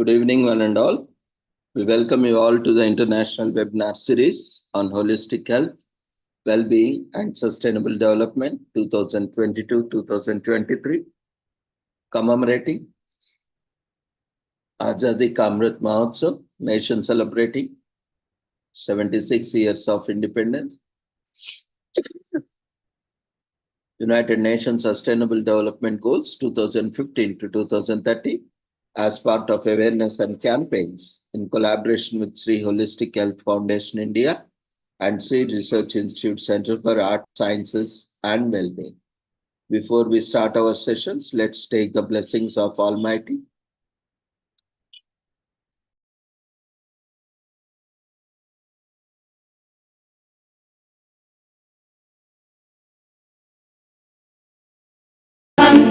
Good evening, one and all. We welcome you all to the international webinar series on holistic health, well-being, and sustainable development 2022-2023, commemorating Azadi Ka Amrit Mahotsav, nation celebrating 76 years of independence. United Nations Sustainable Development Goals 2015 to 2030 as part of awareness and campaigns in collaboration with Sri Holistic Health Foundation India and Sri Research Institute Center for Art, Sciences and Wellbeing. Before we start our sessions, let's take the blessings of Almighty.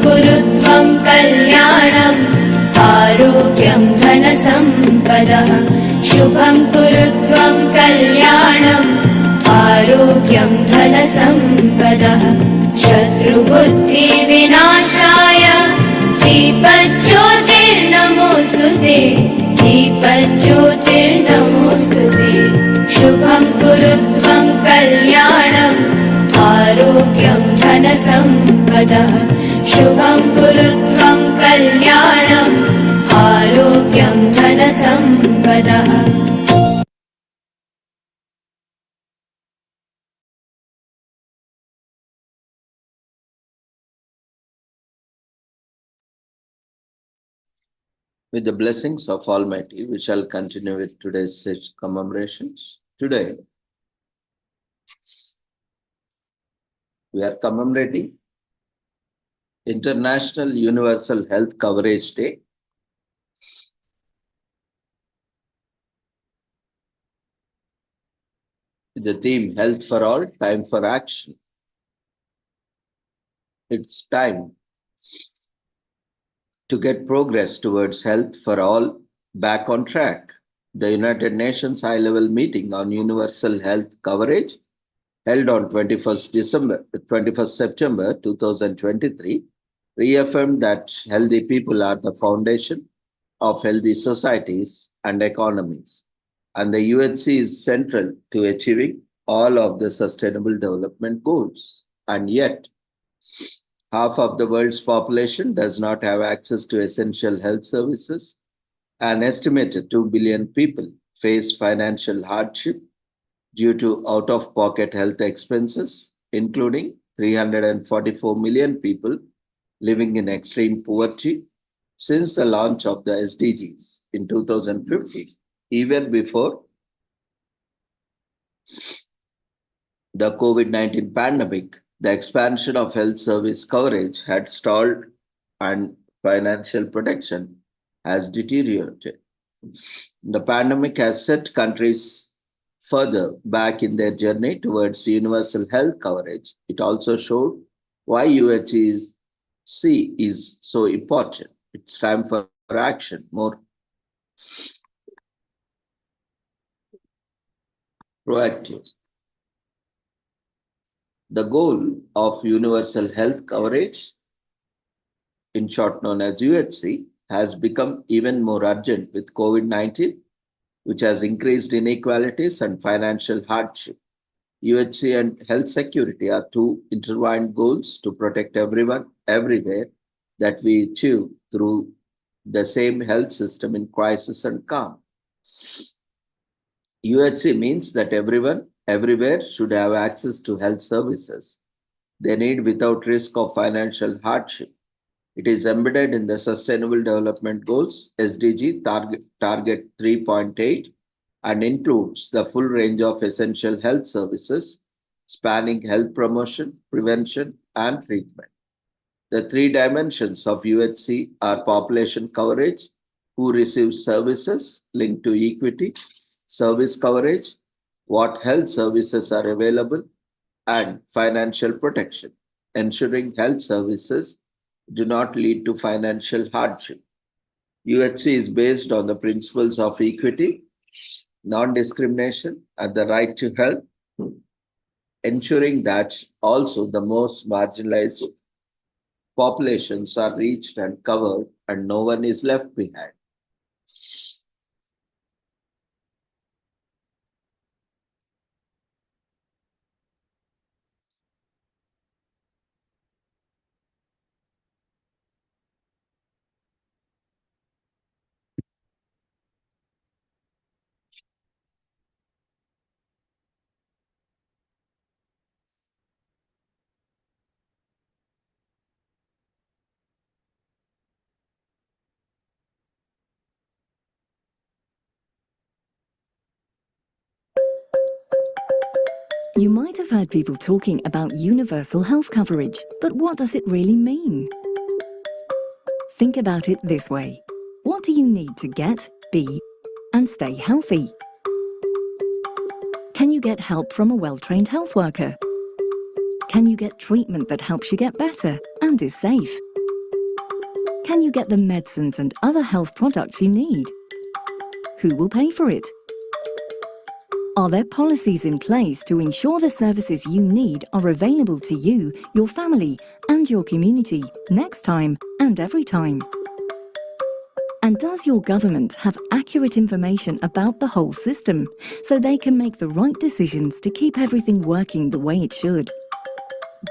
कुरुत्वं कल्याणम् आरोग्यं धनसम्पदः शुभं कुरुत्वं कल्याणम् आरोग्यं धनसम्पदः शत्रुबुद्धिविनाशाय दीपज्योतिर्नमोऽस्तुते दीपज्योतिर्नमोऽस्तुते शुभं कुरुत्वं कल्याणम् आरोग्यं धनसम्पदः शुभं कुरुत्वं कल्याणम् आरोग्यं धनसम्पदः. With the blessings of Almighty, we shall continue with today's commemorations. Today, we are commemorating International Universal Health Coverage Day. With the theme Health for All, Time for Action. It's time to get progress towards health for all back on track. The United Nations High-Level Meeting on Universal Health Coverage held on 21st September 2023 reaffirmed that healthy people are the foundation of healthy societies and economies, and the UHC is central to achieving all of the Sustainable Development Goals. And yet, half of the world's population does not have access to essential health services. An estimated 2 billion people face financial hardship due to out-of-pocket health expenses, including 344 million people living in extreme poverty since the launch of the SDGs in 2015. Even before the COVID-19 pandemic, the expansion of health service coverage had stalled and financial protection has deteriorated. The pandemic has set countries further back in their journey towards universal health coverage. It also showed why UHC is so important. It's time for action, more proactive. The goal of universal health coverage, in short known as UHC, has become even more urgent with COVID-19, which has increased inequalities and financial hardship. UHC and health security are two intertwined goals to protect everyone, everywhere, that we achieve through the same health system in crisis and calm. UHC means that everyone, everywhere should have access to health services they need without risk of financial hardship. It is embedded in the Sustainable Development Goals, SDG Target 3.8, and includes the full range of essential health services spanning health promotion, prevention, and treatment. The three dimensions of UHC are population coverage, who receives services linked to equity, service coverage, what health services are available, and financial protection, ensuring health services do not lead to financial hardship. UHC is based on the principles of equity, non-discrimination, and the right to health, ensuring that also the most marginalized populations are reached and covered and no one is left behind. You might have heard people talking about universal health coverage, but what does it really mean? Think about it this way. What do you need to get, be, and stay healthy? Can you get help from a well-trained health worker? Can you get treatment that helps you get better and is safe? Can you get the medicines and other health products you need? Who will pay for it? Are there policies in place to ensure the services you need are available to you, your family, and your community next time and every time? And does your government have accurate information about the whole system so they can make the right decisions to keep everything working the way it should?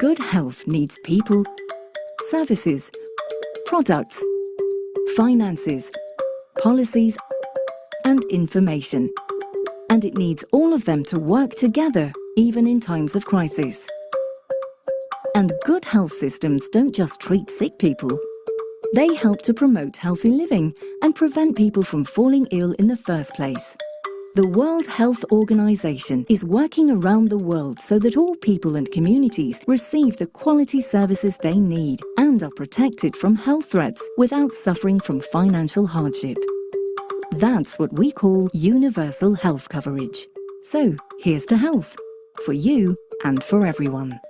Good health needs people, services, products, finances, policies, and information. And it needs all of them to work together, even in times of crisis. And good health systems don't just treat sick people. They help to promote healthy living and prevent people from falling ill in the first place. The World Health Organization is working around the world so that all people and communities receive the quality services they need and are protected from health threats without suffering from financial hardship. That's what we call universal health coverage. So, here's to health, for you and for everyone.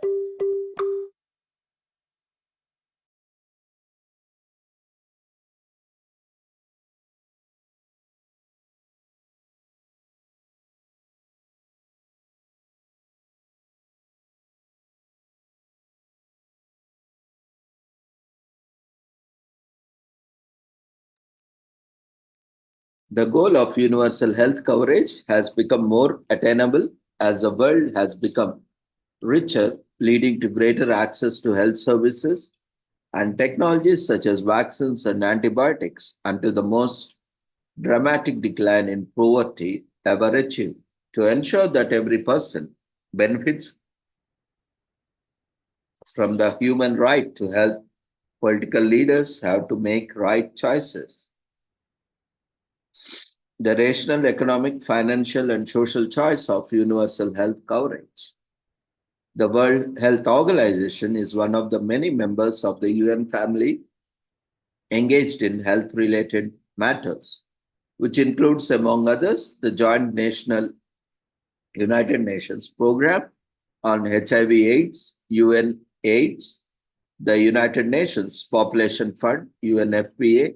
The goal of universal health coverage has become more attainable as the world has become richer, leading to greater access to health services and technologies such as vaccines and antibiotics until the most dramatic decline in poverty ever achieved. To ensure that every person benefits from the human right to health, political leaders have to make right choices. The rational, economic, financial, and social choice of universal health coverage. The World Health Organization is one of the many members of the UN family engaged in health related matters, which includes, among others, the Joint National United Nations Program on HIV/AIDS, UN AIDS, the United Nations Population Fund, UNFPA,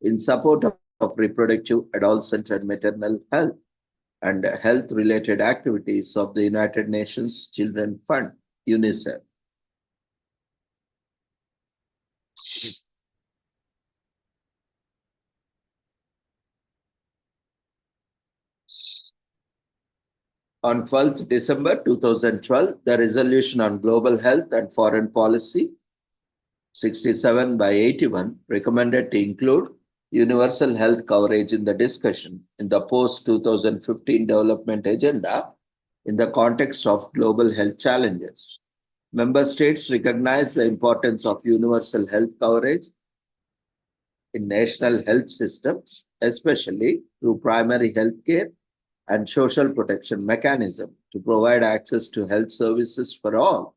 in support of reproductive, adolescent, and maternal health, and health related activities of the United Nations Children Fund, UNICEF. On 12th December 2012, the resolution on global health and foreign policy 67 by 81 recommended to include universal health coverage in the discussion in the post-2015 development agenda in the context of global health challenges. Member states recognize the importance of universal health coverage in national health systems, especially through primary health care and social protection mechanism to provide access to health services for all,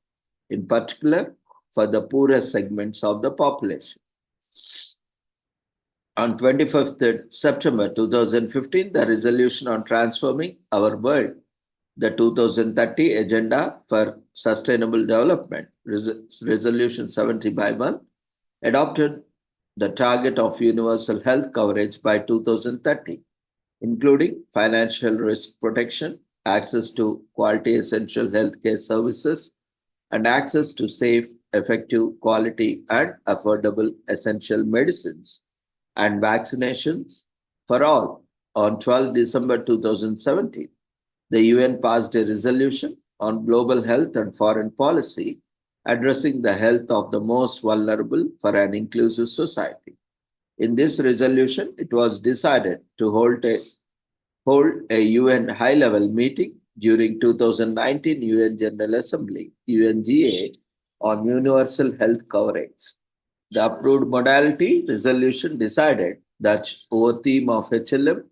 in particular for the poorest segments of the population. On 25th September 2015, the resolution on transforming our world, the 2030 Agenda for Sustainable Development, Resolution 70 by 1, adopted the target of universal health coverage by 2030, including financial risk protection, access to quality essential healthcare services, and access to safe, effective, quality, and affordable essential medicines and vaccinations for all. On 12 December 2017, the UN passed a resolution on global health and foreign policy addressing the health of the most vulnerable for an inclusive society. In this resolution, it was decided to hold a UN high-level meeting during 2019 UN General Assembly, UNGA, on universal health coverage. The approved modality resolution decided that over theme of HLM,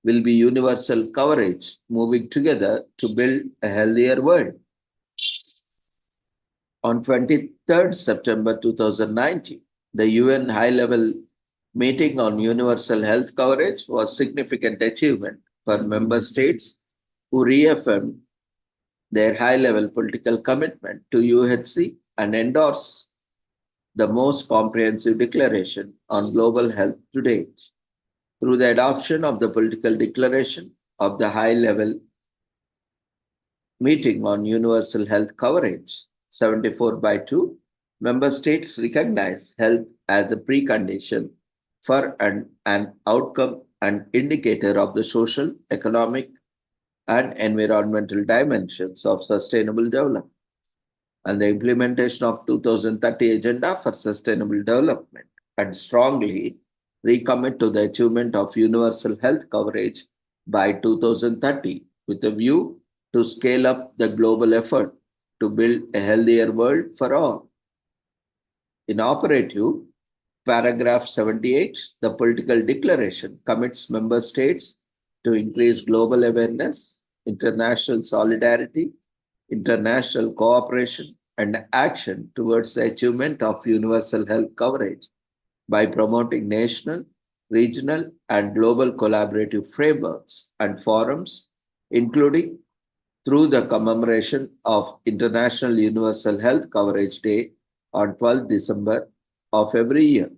will be universal coverage, moving together to build a healthier world. On 23rd September 2019, the UN high-level meeting on universal health coverage was a significant achievement for member states who reaffirmed their high-level political commitment to UHC and endorsed the most comprehensive declaration on global health to date. Through the adoption of the political declaration of the high-level meeting on universal health coverage, 74 by 2, member states recognize health as a precondition for an outcome and indicator of the social, economic, and environmental dimensions of sustainable development and the implementation of 2030 Agenda for Sustainable Development and strongly recommit to the achievement of universal health coverage by 2030 with a view to scale up the global effort to build a healthier world for all. In operative paragraph 78, the political declaration commits member states to increase global awareness, international solidarity, international cooperation, and action towards the achievement of universal health coverage by promoting national, regional, and global collaborative frameworks and forums, including through the commemoration of International Universal Health Coverage Day on 12 December of every year.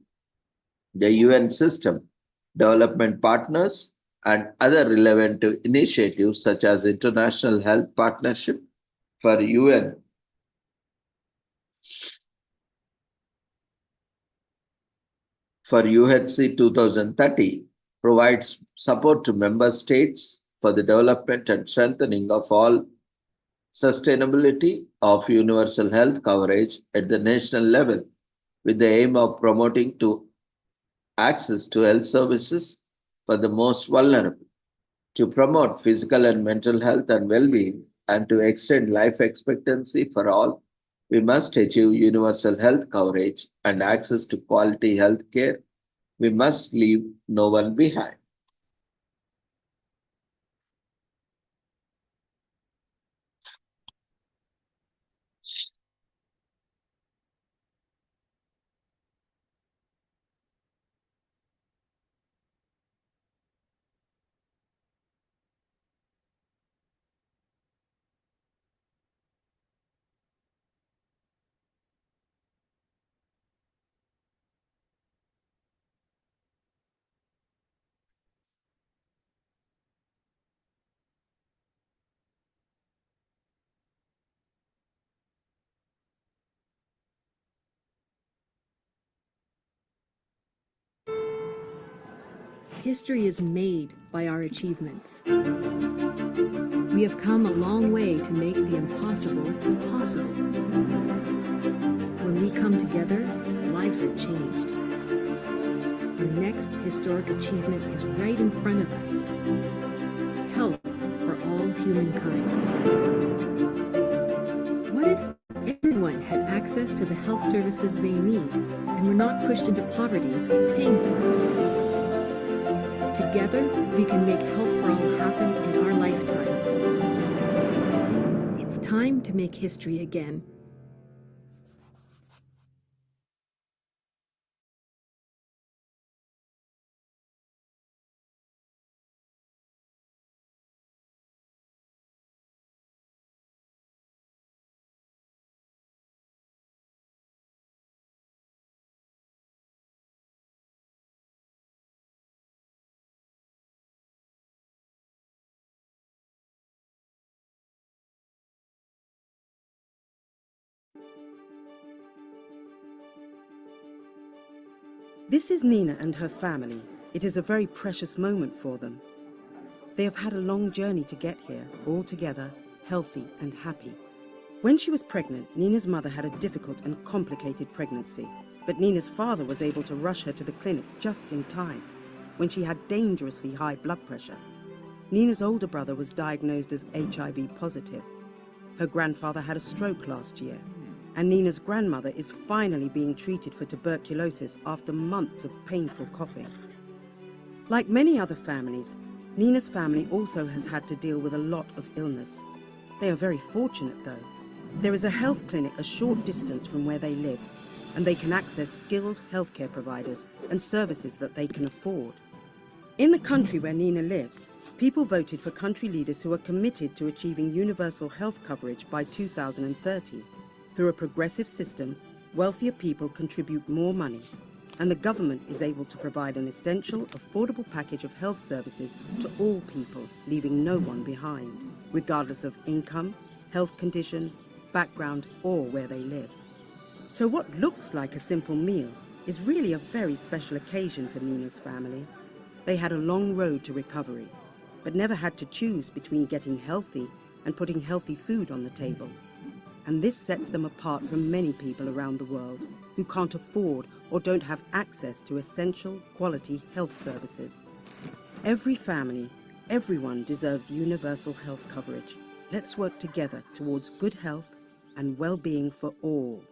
The UN system, development partners, and other relevant initiatives such as International Health Partnership for UN for UHC 2030 provides support to member states for the development and strengthening of all sustainability of universal health coverage at the national level with the aim of promoting to access to health services for the most vulnerable, to promote physical and mental health and well-being, and to extend life expectancy for all. We must achieve universal health coverage and access to quality health care. We must leave no one behind. History is made by our achievements. We have come a long way to make the impossible possible. When we come together, lives are changed. Our next historic achievement is right in front of us. Health for all humankind. What if everyone had access to the health services they need and were not pushed into poverty paying for it? Together, we can make health for all happen in our lifetime. It's time to make history again. This is Nina and her family. It is a very precious moment for them. They have had a long journey to get here, all together, healthy and happy. When she was pregnant, Nina's mother had a difficult and complicated pregnancy, but Nina's father was able to rush her to the clinic just in time, when she had dangerously high blood pressure. Nina's older brother was diagnosed as HIV positive. Her grandfather had a stroke last year, and Nina's grandmother is finally being treated for tuberculosis after months of painful coughing. Like many other families, Nina's family also has had to deal with a lot of illness. They are very fortunate, though. There is a health clinic a short distance from where they live, and they can access skilled healthcare providers and services that they can afford. In the country where Nina lives, people voted for country leaders who are committed to achieving universal health coverage by 2030. Through a progressive system, wealthier people contribute more money, and the government is able to provide an essential, affordable package of health services to all people, leaving no one behind, regardless of income, health condition, background, or where they live. So what looks like a simple meal is really a very special occasion for Nina's family. They had a long road to recovery, but never had to choose between getting healthy and putting healthy food on the table. And this sets them apart from many people around the world who can't afford or don't have access to essential, quality health services. Every family, everyone deserves universal health coverage. Let's work together towards good health and well-being for all.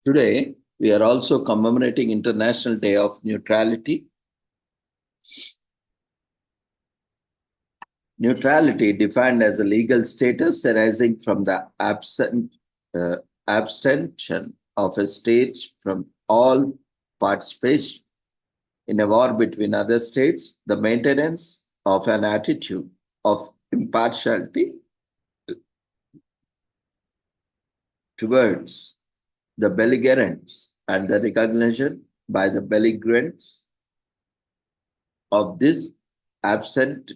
Today, we are also commemorating International Day of Neutrality. Neutrality, defined as a legal status arising from the abstention of a state from all participation in a war between other states, the maintenance of an attitude of impartiality towards the belligerents and the recognition by the belligerents of this absent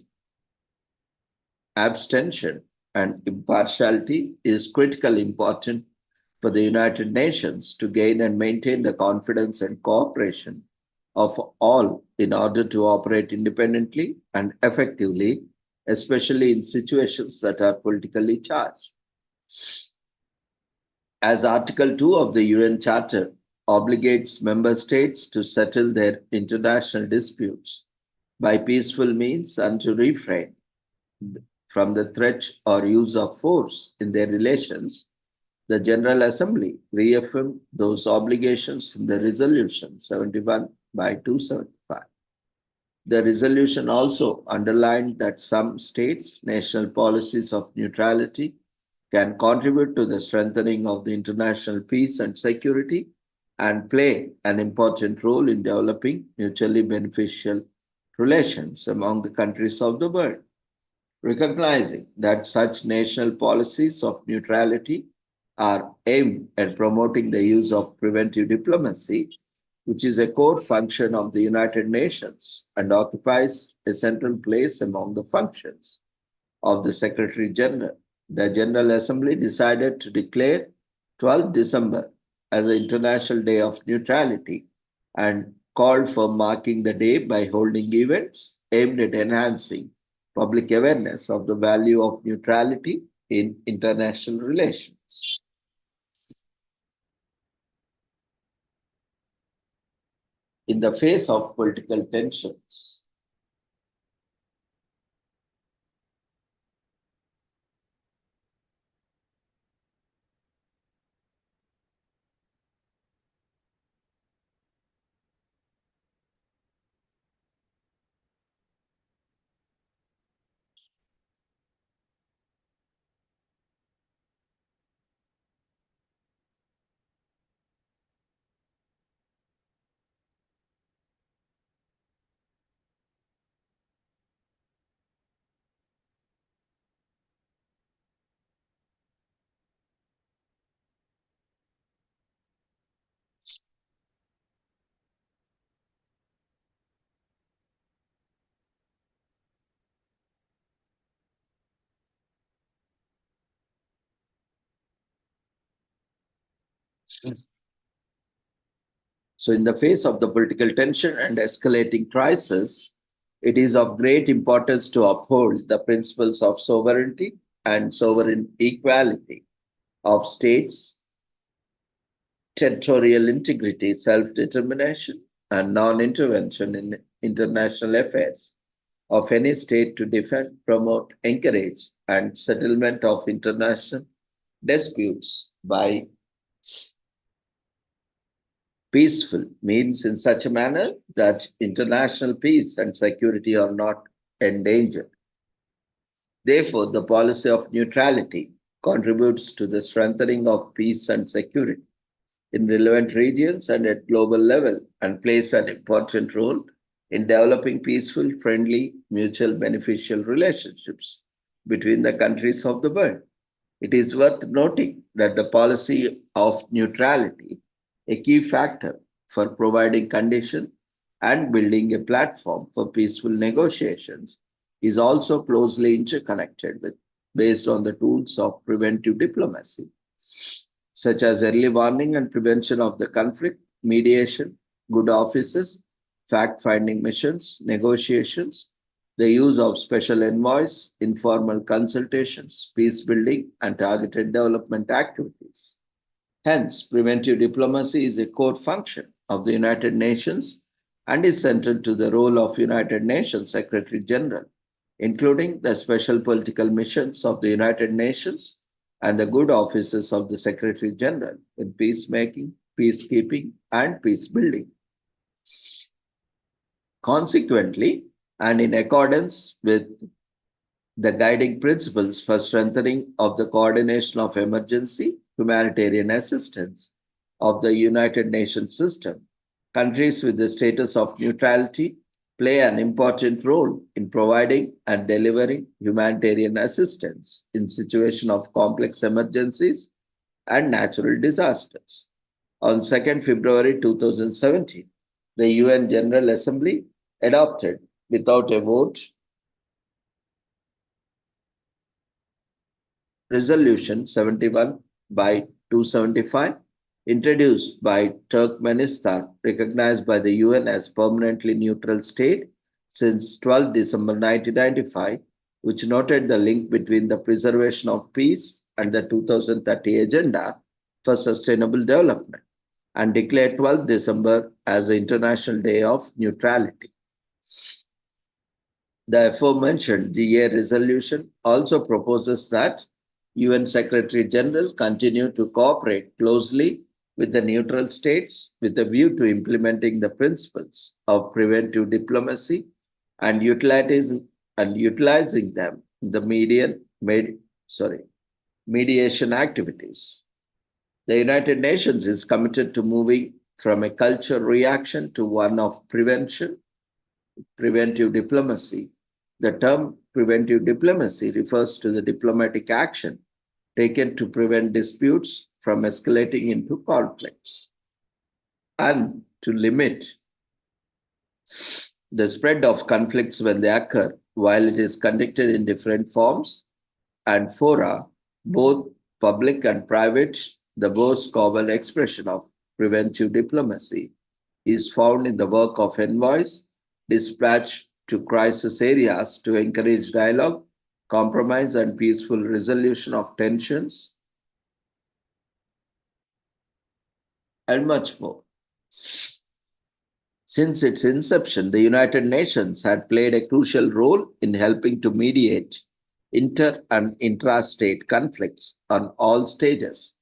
abstention and impartiality is critically important for the United Nations to gain and maintain the confidence and cooperation of all in order to operate independently and effectively, especially in situations that are politically charged. As Article 2 of the UN Charter obligates member states to settle their international disputes by peaceful means and to refrain from the threat or use of force in their relations, the General Assembly reaffirmed those obligations in the Resolution 71 by 275. The resolution also underlined that some states' national policies of neutrality can contribute to the strengthening of the international peace and security and play an important role in developing mutually beneficial relations among the countries of the world. Recognizing that such national policies of neutrality are aimed at promoting the use of preventive diplomacy, which is a core function of the United Nations and occupies a central place among the functions of the Secretary General. The General Assembly decided to declare 12th December as an International Day of Neutrality and called for marking the day by holding events aimed at enhancing public awareness of the value of neutrality in international relations. In the face of political tensions, so in the face of the political tension and escalating crisis, it is of great importance to uphold the principles of sovereignty and sovereign equality of states, territorial integrity, self-determination, and non-intervention in international affairs of any state to defend, promote, encourage, and settlement of international disputes by peaceful means in such a manner that international peace and security are not endangered. Therefore, the policy of neutrality contributes to the strengthening of peace and security in relevant regions and at global level and plays an important role in developing peaceful, friendly, mutual beneficial relationships between the countries of the world. It is worth noting that the policy of neutrality, a key factor for providing conditions and building a platform for peaceful negotiations, is also closely interconnected with based on the tools of preventive diplomacy, such as early warning and prevention of the conflict, mediation, good offices, fact-finding missions, negotiations, the use of special envoys, informal consultations, peace building, and targeted development activities. Hence, preventive diplomacy is a core function of the United Nations and is central to the role of United Nations Secretary General, including the special political missions of the United Nations and the good offices of the Secretary General in peacemaking, peacekeeping, and peace building. Consequently, and in accordance with the guiding principles for strengthening of the coordination of emergency humanitarian assistance of the United Nations system, countries with the status of neutrality play an important role in providing and delivering humanitarian assistance in situations of complex emergencies and natural disasters. On 2nd February 2017, the UN General Assembly adopted without a vote Resolution 71 by 275, introduced by Turkmenistan, recognized by the UN as permanently neutral state since 12 December 1995, which noted the link between the preservation of peace and the 2030 Agenda for Sustainable Development, and declared 12 December as the International Day of Neutrality. The aforementioned GA resolution also proposes that UN Secretary General continue to cooperate closely with the neutral states with a view to implementing the principles of preventive diplomacy and utilizing them in the mediation activities. The United Nations is committed to moving from a culture reaction to one of preventive diplomacy. The term preventive diplomacy refers to the diplomatic action taken to prevent disputes from escalating into conflicts and to limit the spread of conflicts when they occur. While it is conducted in different forms and fora, both public and private, the most common expression of preventive diplomacy is found in the work of envoys dispatched to crisis areas to encourage dialogue, compromise, and peaceful resolution of tensions, and much more. Since its inception, the United Nations had played a crucial role in helping to mediate inter- and intrastate conflicts on all stages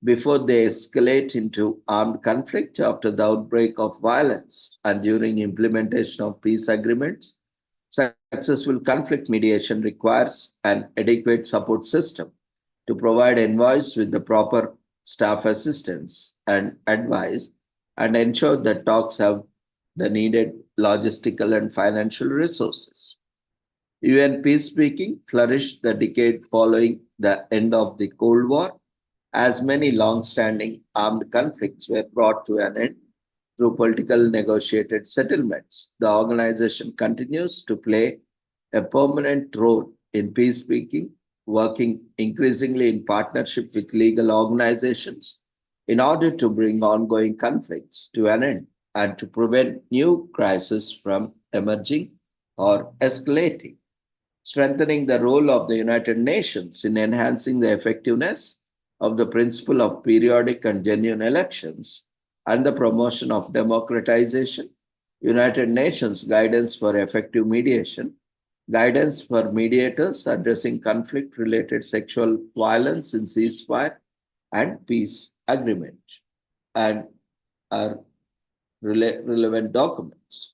before they escalate into armed conflict, after the outbreak of violence, and during implementation of peace agreements. Successful conflict mediation requires an adequate support system to provide envoys with the proper staff assistance and advice, and ensure that talks have the needed logistical and financial resources. UN peacekeeping flourished the decade following the end of the Cold War, as many long-standing armed conflicts were brought to an end through political negotiated settlements. The organization continues to play a permanent role in peacekeeping, working increasingly in partnership with legal organizations in order to bring ongoing conflicts to an end and to prevent new crises from emerging or escalating. Strengthening the role of the United Nations in enhancing the effectiveness of the principle of periodic and genuine elections and the promotion of democratization, United Nations guidance for effective mediation, guidance for mediators addressing conflict-related sexual violence in ceasefire and peace agreement, and are relevant documents.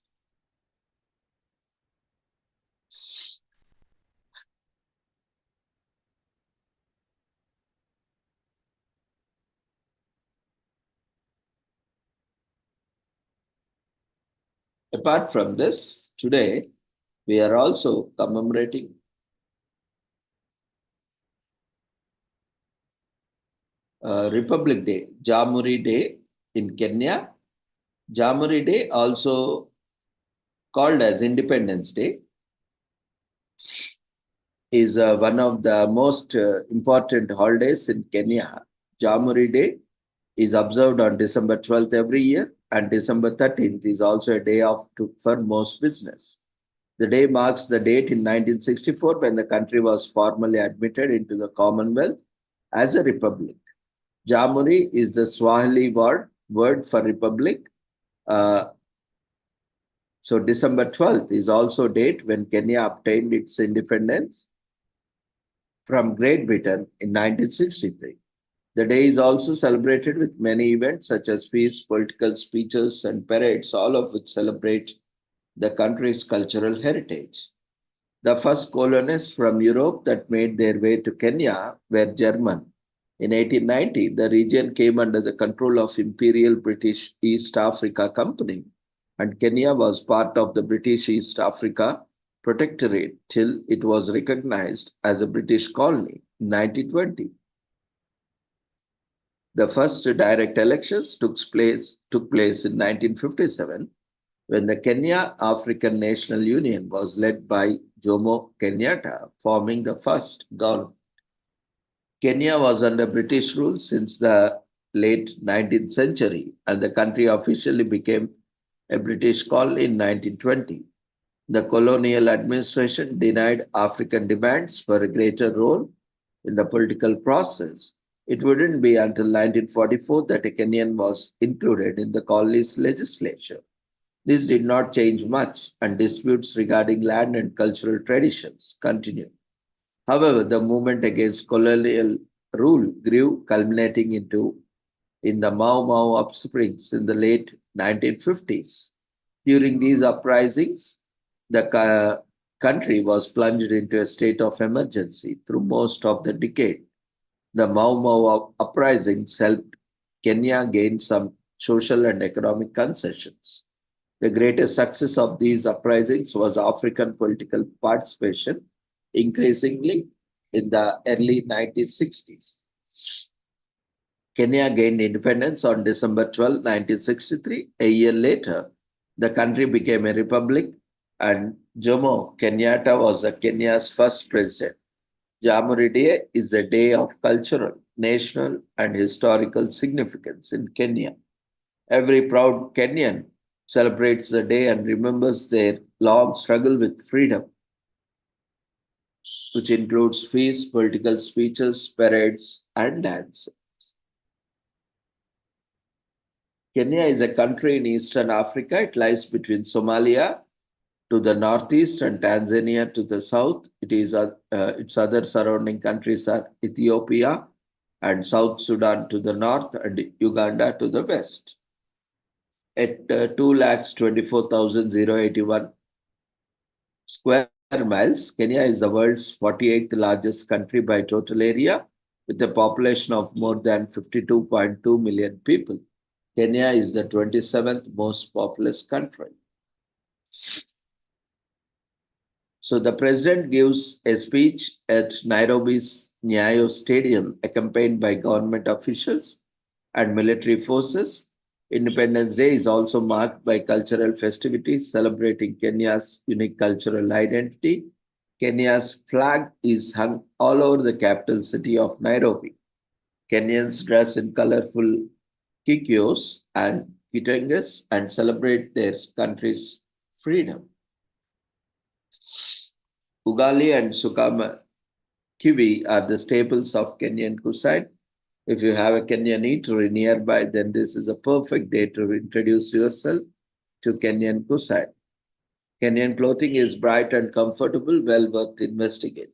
Apart from this, today we are also commemorating Republic Day, Jamhuri Day in Kenya. Jamhuri Day, also called as Independence Day, is one of the most important holidays in Kenya. Jamhuri Day is observed on December 12th every year, and December 13th is also a day for most business. The day marks the date in 1964 when the country was formally admitted into the Commonwealth as a republic. Jamhuri is the Swahili word for republic. So December 12th is also a date when Kenya obtained its independence from Great Britain in 1963. The day is also celebrated with many events such as feasts, political speeches, and parades, all of which celebrate the country's cultural heritage. The first colonists from Europe that made their way to Kenya were German. In 1890, the region came under the control of Imperial British East Africa Company, and Kenya was part of the British East Africa Protectorate till it was recognized as a British colony in 1920. The first direct elections took place in 1957 when the Kenya African National Union was led by Jomo Kenyatta, forming the first government. Kenya was under British rule since the late 19th century, and the country officially became a British colony in 1920. The colonial administration denied African demands for a greater role in the political process. It wouldn't be until 1944 that a Kenyan was included in the colony's legislature. This did not change much, and disputes regarding land and cultural traditions continued. However, the movement against colonial rule grew, culminating in the Mau Mau uprisings in the late 1950s. During these uprisings, the country was plunged into a state of emergency through most of the decade. The Mau Mau uprisings helped Kenya gain some social and economic concessions. The greatest success of these uprisings was African political participation, increasingly in the early 1960s. Kenya gained independence on December 12, 1963. A year later, the country became a republic, and Jomo Kenyatta was Kenya's first president. Jamhuri Day is a day of cultural, national, and historical significance in Kenya. Every proud Kenyan celebrates the day and remembers their long struggle with freedom, which includes feasts, political speeches, parades, and dances. Kenya is a country in Eastern Africa. It lies between Somalia to the northeast and Tanzania to the south. Its other surrounding countries are Ethiopia and South Sudan to the north and Uganda to the west. At 2,24,081 square miles, Kenya is the world's 48th largest country by total area, with a population of more than 52.2 million people. Kenya is the 27th most populous country. So the president gives a speech at Nairobi's Nyayo Stadium, accompanied by government officials and military forces. Independence Day is also marked by cultural festivities celebrating Kenya's unique cultural identity. Kenya's flag is hung all over the capital city of Nairobi. Kenyans dress in colorful kikios and kitangas and celebrate their country's freedom. Ugali and sukama kiwi are the staples of Kenyan cuisine. If you have a Kenyan eatery nearby, then this is a perfect day to introduce yourself to Kenyan cuisine. Kenyan clothing is bright and comfortable, well worth investigating.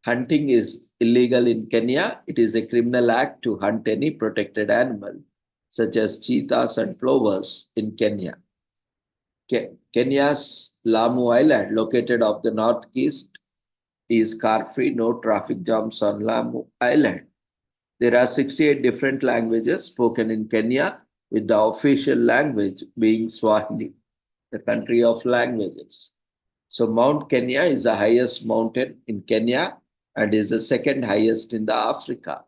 Hunting is illegal in Kenya. It is a criminal act to hunt any protected animal, such as cheetahs and plovers in Kenya. Kenya's Lamu Island, located off the northeast, is car-free, no traffic jams on Lamu Island. There are 68 different languages spoken in Kenya, with the official language being Swahili, the country of languages. So Mount Kenya is the highest mountain in Kenya and is the second highest in the Africa.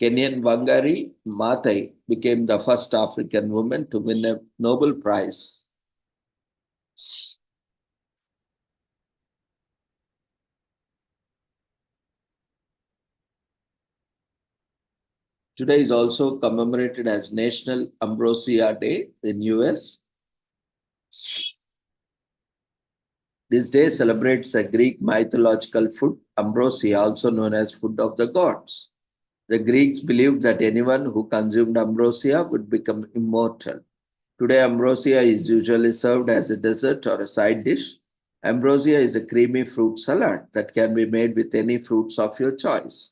Kenyan Wangari Maathai became the first African woman to win a Nobel Prize. Today is also commemorated as National Ambrosia Day in US. This day celebrates a Greek mythological food, ambrosia, also known as food of the gods. The Greeks believed that anyone who consumed ambrosia would become immortal. Today, ambrosia is usually served as a dessert or a side dish. Ambrosia is a creamy fruit salad that can be made with any fruits of your choice.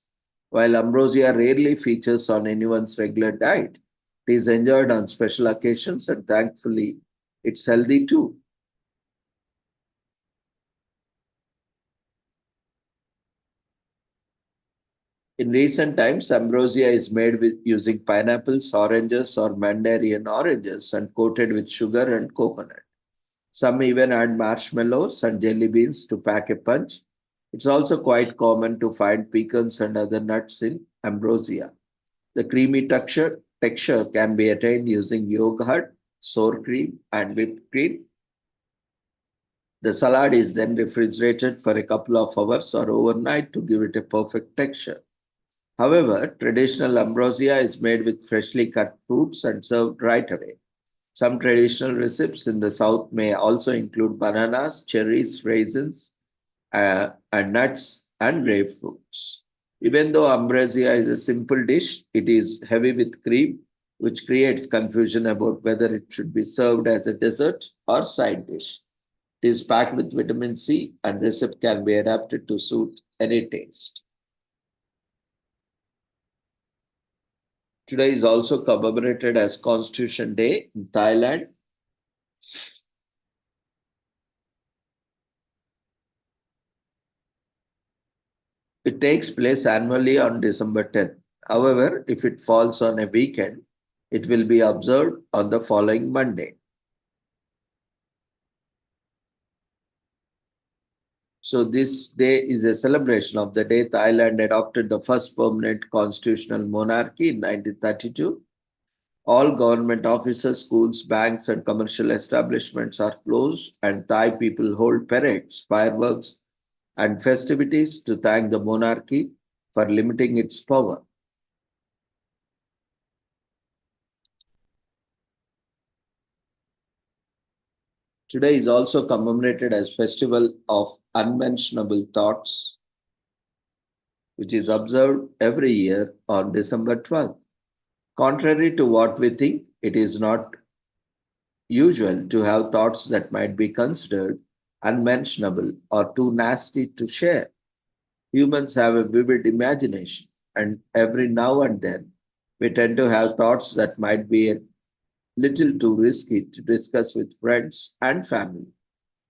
While ambrosia rarely features on anyone's regular diet, it is enjoyed on special occasions and thankfully it's healthy too. In recent times, ambrosia is made with using pineapples, oranges, or mandarin oranges and coated with sugar and coconut. Some even add marshmallows and jelly beans to pack a punch. It's also quite common to find pecans and other nuts in ambrosia. The creamy texture can be attained using yogurt, sour cream, and whipped cream. The salad is then refrigerated for a couple of hours or overnight to give it a perfect texture. However, traditional ambrosia is made with freshly cut fruits and served right away. Some traditional recipes in the south may also include bananas, cherries, raisins, and nuts and grapefruits. Even though ambrosia is a simple dish, it is heavy with cream, which creates confusion about whether it should be served as a dessert or side dish. It is packed with vitamin C and recipe can be adapted to suit any taste. Today is also commemorated as Constitution Day in Thailand. It takes place annually on December 10th. However, if it falls on a weekend, it will be observed on the following Monday. So this day is a celebration of the day Thailand adopted the first permanent constitutional monarchy in 1932. All government offices, schools, banks, and commercial establishments are closed, and Thai people hold parades, fireworks, and festivities to thank the monarchy for limiting its power. Today is also commemorated as Festival of Unmentionable Thoughts, which is observed every year on December 12th. Contrary to what we think, it is not usual to have thoughts that might be considered unmentionable or too nasty to share. Humans have a vivid imagination, and every now and then we tend to have thoughts that might be a little too risky to discuss with friends and family.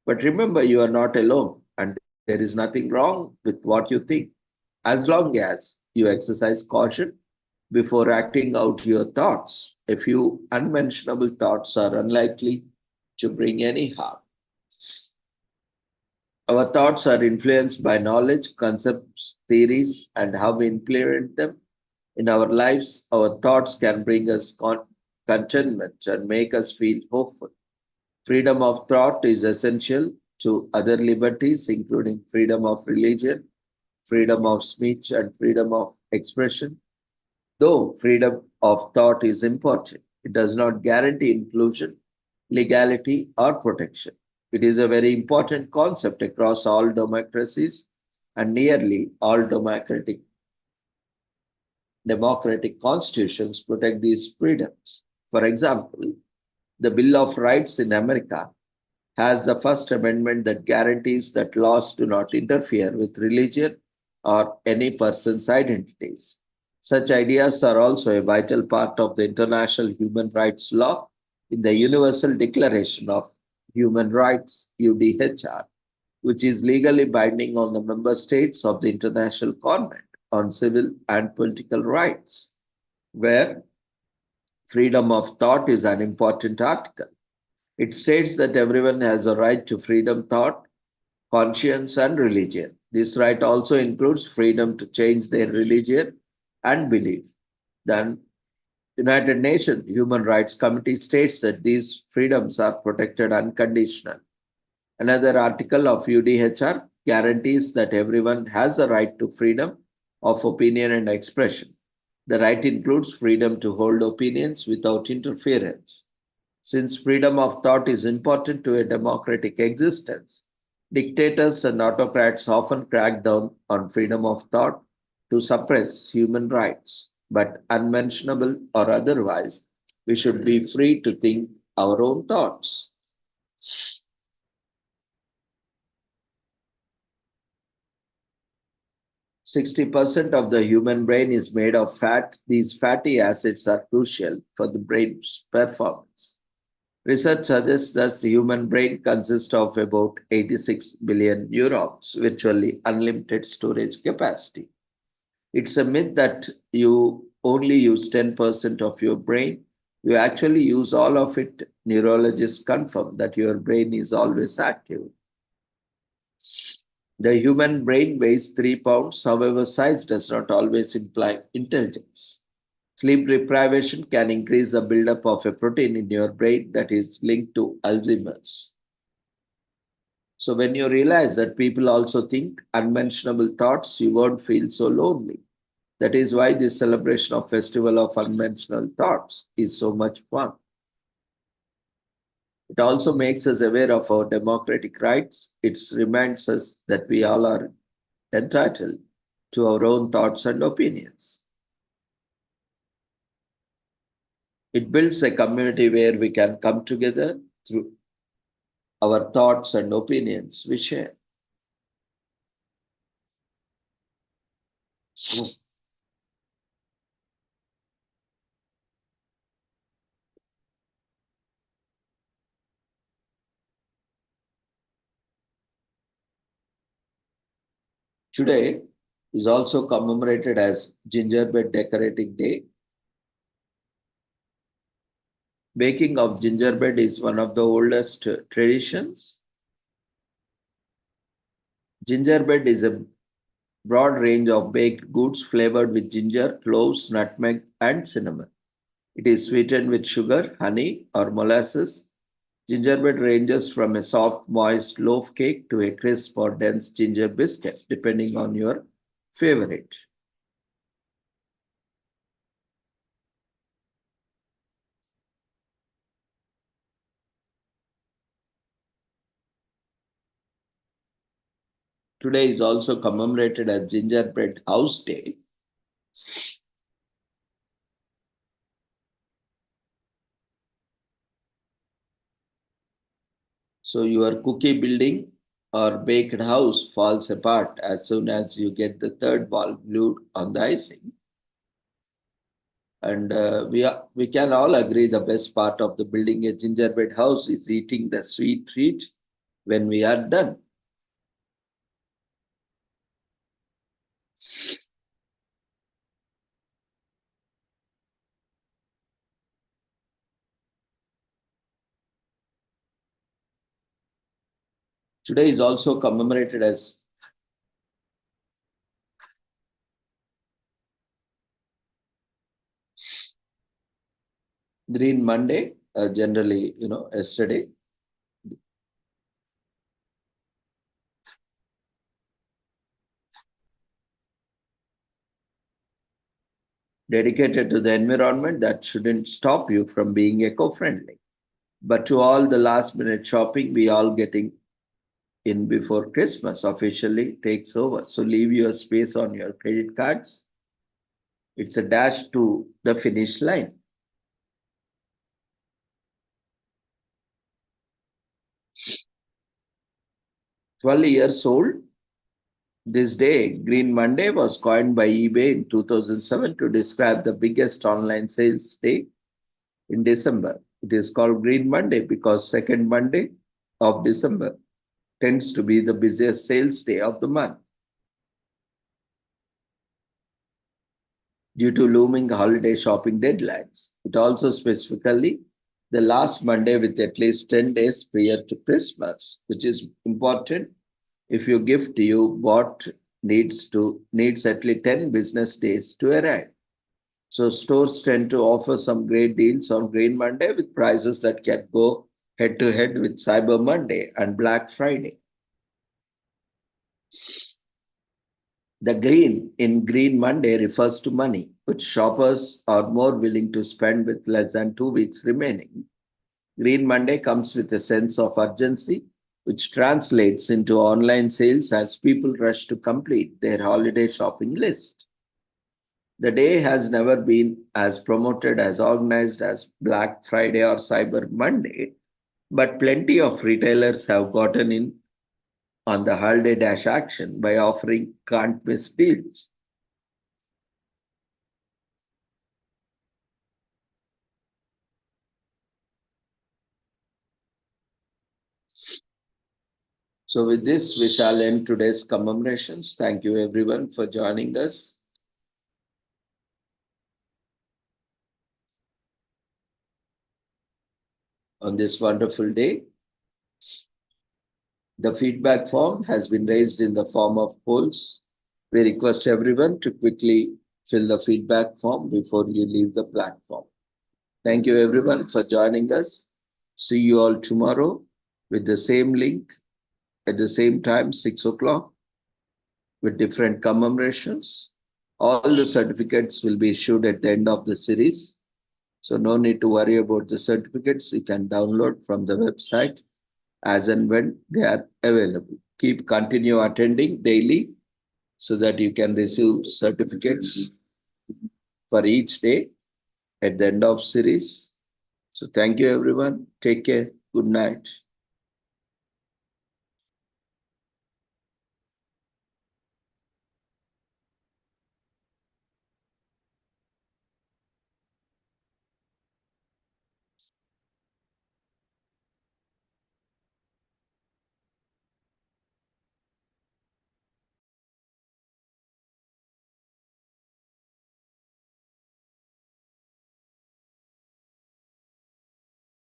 But remember, you are not alone, and there is nothing wrong with what you think, as long as you exercise caution before acting out your thoughts. A few unmentionable thoughts are unlikely to bring any harm. Our thoughts are influenced by knowledge, concepts, theories, and how we implement them in our lives. Our thoughts can bring us contentment and make us feel hopeful. Freedom of thought is essential to other liberties, including freedom of religion, freedom of speech, and freedom of expression. Though freedom of thought is important, it does not guarantee inclusion, legality, or protection. It is a very important concept across all democracies, and nearly all democratic constitutions protect these freedoms. For example, the Bill of Rights in America has the First Amendment that guarantees that laws do not interfere with religion or any person's identities. Such ideas are also a vital part of the international human rights law in the Universal Declaration of Human Rights, UDHR, which is legally binding on the member states of the International Covenant on Civil and Political Rights, where freedom of thought is an important article. It states that everyone has a right to freedom thought, conscience, and religion. This right also includes freedom to change their religion and belief. The United Nations Human Rights Committee states that these freedoms are protected unconditionally. Another article of UDHR guarantees that everyone has a right to freedom of opinion and expression. The right includes freedom to hold opinions without interference. Since freedom of thought is important to a democratic existence, dictators and autocrats often crack down on freedom of thought to suppress human rights. But unmentionable or otherwise, we should be free to think our own thoughts. 60% of the human brain is made of fat. These fatty acids are crucial for the brain's performance. Research suggests that the human brain consists of about 86 billion neurons, virtually unlimited storage capacity. It's a myth that you only use 10% of your brain. You actually use all of it. Neurologists confirm that your brain is always active. The human brain weighs 3 pounds, however, size does not always imply intelligence. Sleep deprivation can increase the buildup of a protein in your brain that is linked to Alzheimer's. So, when you realize that people also think unmentionable thoughts, you won't feel so lonely. That is why this celebration of Festival of Unmentionable Thoughts is so much fun. It also makes us aware of our democratic rights. It reminds us that we all are entitled to our own thoughts and opinions. It builds a community where we can come together through our thoughts and opinions we share. Today is also commemorated as Gingerbread Decorating Day. Baking of gingerbread is one of the oldest traditions. Gingerbread is a broad range of baked goods flavored with ginger, cloves, nutmeg, and cinnamon. It is sweetened with sugar, honey, or molasses. Gingerbread ranges from a soft, moist loaf cake to a crisp or dense ginger biscuit, depending on your favorite. Today is also commemorated as Gingerbread House Day. So your cookie building or baked house falls apart as soon as you get the third ball glued on the icing. And we can all agree the best part of the building a gingerbread house is eating the sweet treat when we are done. Today is also commemorated as Green Monday, generally, yesterday. Dedicated to the environment that shouldn't stop you from being eco-friendly. But to all the last-minute shopping, we all getting in before Christmas officially takes over. So leave your space on your credit cards. It's a dash to the finish line. "12 years old, this day, Green Monday, was coined by eBay in 2007 to describe the biggest online sales day in December. It is called Green Monday because second Monday of December tends to be the busiest sales day of the month. Due to looming holiday shopping deadlines. It also specifically the last Monday with at least 10 days prior to Christmas, which is important. If your gift you bought needs at least 10 business days to arrive. So stores tend to offer some great deals on Green Monday with prices that can go head to head with Cyber Monday and Black Friday. The green in Green Monday refers to money, which shoppers are more willing to spend with less than 2 weeks remaining. Green Monday comes with a sense of urgency, which translates into online sales as people rush to complete their holiday shopping list. The day has never been as promoted as organized as Black Friday or Cyber Monday, but plenty of retailers have gotten in on the holiday dash action by offering can't miss deals. So with this, we shall end today's commemorations. Thank you everyone for joining us. On this wonderful day. The feedback form has been raised in the form of polls. We request everyone to quickly fill the feedback form before you leave the platform. Thank you everyone for joining us. See you all tomorrow with the same link at the same time, 6 o'clock, with different commemorations. All the certificates will be issued at the end of the series. So no need to worry about the certificates. You can download from the website as and when they are available. Continue attending daily so that you can receive certificates for each day at the end of series. So thank you everyone. Take care. Good night.